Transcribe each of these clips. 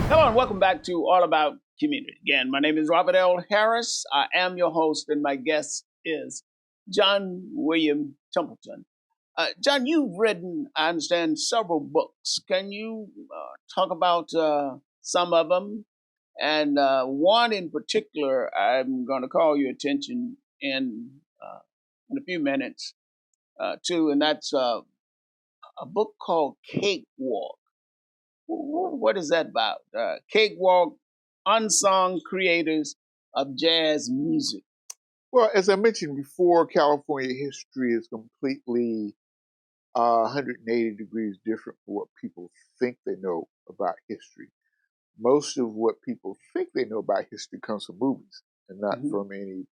Hello and welcome back to All About Community. Again, my name is Robert L. Harris. I am your host, and my guest is John William Templeton. John, you've written, I understand, several books. Can you talk about some of them? And one in particular, I'm going to call your attention in a few minutes to, and that's a book called Cakewalk. What is that about? Cakewalk, unsung creators of jazz music. Well, as I mentioned before, California history is completely 180 degrees different from what people think they know about history. Most of what people think they know about history comes from movies and not from any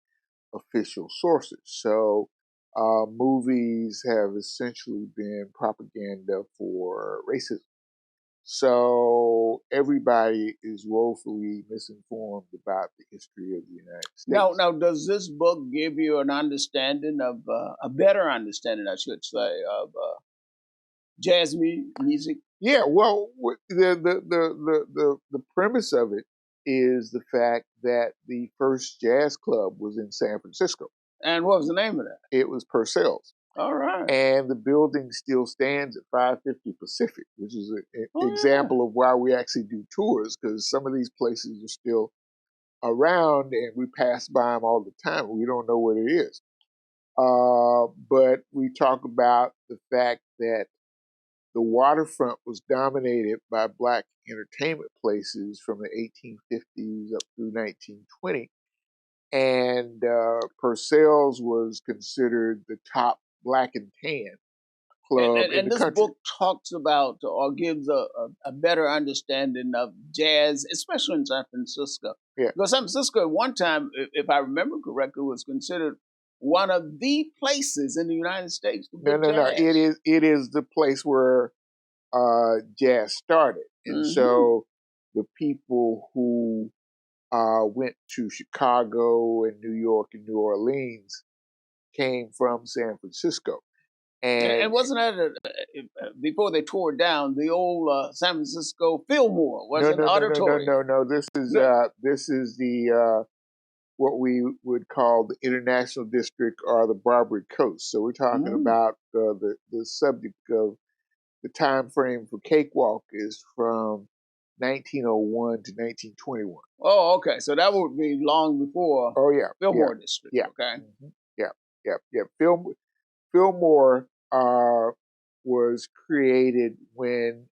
official sources. So, movies have essentially been propaganda for racism. So everybody is woefully misinformed about the history of the United States. Now, does this book give you an understanding of a better understanding, I should say, of jazz music? Yeah, well, the premise of it is the fact that the first jazz club was in San Francisco. And what was the name of that? It was Purcell's. All right. And the building still stands at 550 Pacific, which is an example of why we actually do tours, because some of these places are still around and we pass by them all the time. We don't know what it is. But we talk about the fact that the waterfront was dominated by Black entertainment places from the 1850s up through 1920. And Purcell's was considered the top Black and tan club in the this country. book talks about or gives a better understanding of jazz, especially in San Francisco. Yeah. Because San Francisco at one time, if I remember correctly, was considered one of the places in the United States to No. It is the place where jazz started. And so the people who went to Chicago and New York and New Orleans came from San Francisco. And wasn't that before they tore down the old San Francisco Fillmore? Was it auditorium? No. This is the what we would call the International District or the Barbary Coast. So we're talking about the subject of the time frame for Cakewalk is from 1901 to 1921. Oh, okay. So that would be long before. Oh yeah, Fillmore District. Yeah. Okay. Yeah. Fillmore was created when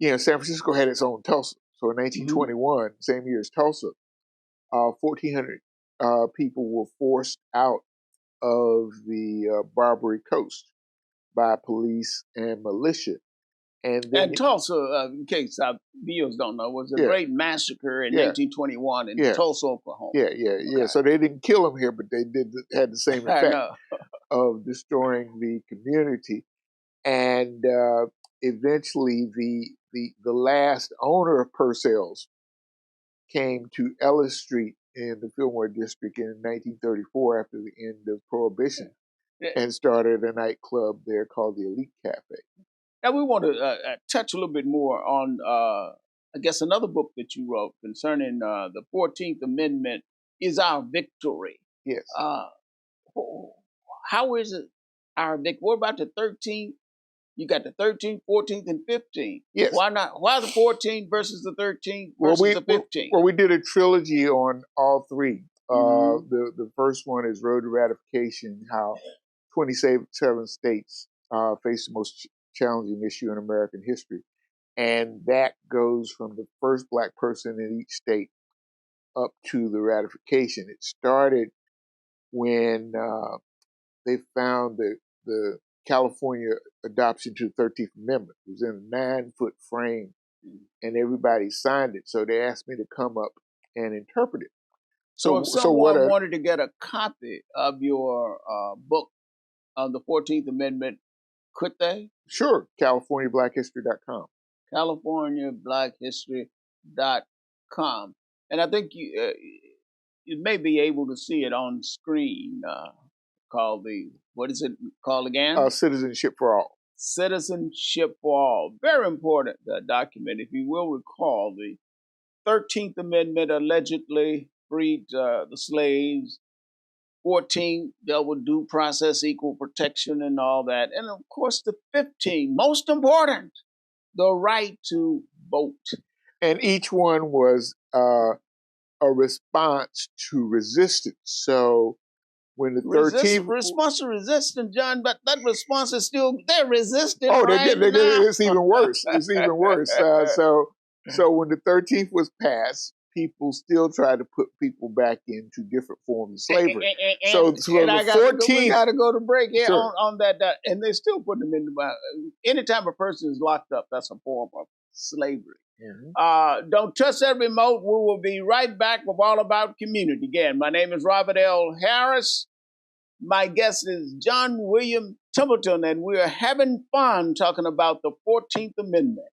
San Francisco had its own Tulsa. So in 1921, same year as Tulsa, 1,400 people were forced out of the Barbary Coast by police and militia. And Tulsa, in case our viewers don't know, was a great massacre in 1921 in Tulsa, Oklahoma. Yeah. So they didn't kill them here, but they had the same effect of destroying the community. And eventually, the last owner of Purcell's came to Ellis Street in the Fillmore District in 1934 after the end of Prohibition and started a nightclub there called the Elite Cafe. Now we want to touch a little bit more on, I guess, another book that you wrote concerning the 14th Amendment is our victory. Yes. How is it our victory? What about the 13th? You got the 13th, 14th, and 15th. Yes. Why not? Why the 14th versus the 13th versus the 15th? Well, we did a trilogy on all three. The first one is Road to Ratification, how 27 states face the most challenging issue in American history. And that goes from the first Black person in each state up to the ratification. It started when they found the California adoption to the 13th Amendment. It was in a 9-foot frame and everybody signed it. So they asked me to come up and interpret it. So if someone wanted to get a copy of your book on the 14th Amendment, could they? Sure. CaliforniaBlackHistory.com. CaliforniaBlackHistory.com. And I think you may be able to see it on screen. Called what is it called again? Citizenship for All. Citizenship for All. Very important document. If you will recall, the 13th Amendment allegedly freed the slaves. 14 dealt with due process, equal protection, and all that. And of course, the 15, most important, the right to vote. And each one was a response to resistance. So when the 13th response to resistance, John, but that response is still they're resisting. Oh, right they now. It's even worse. It's even worse. So when the 13th was passed, people still tried to put people back into different forms of slavery. So the 14th, we got to go to break here sure. on that, and they still put them in the. Anytime a person is locked up, that's a form of slavery. Mm-hmm. Don't touch that remote. We will be right back with All About Community. Again, my name is Robert L. Harris. My guest is John William Templeton, and we're having fun talking about the 14th Amendment.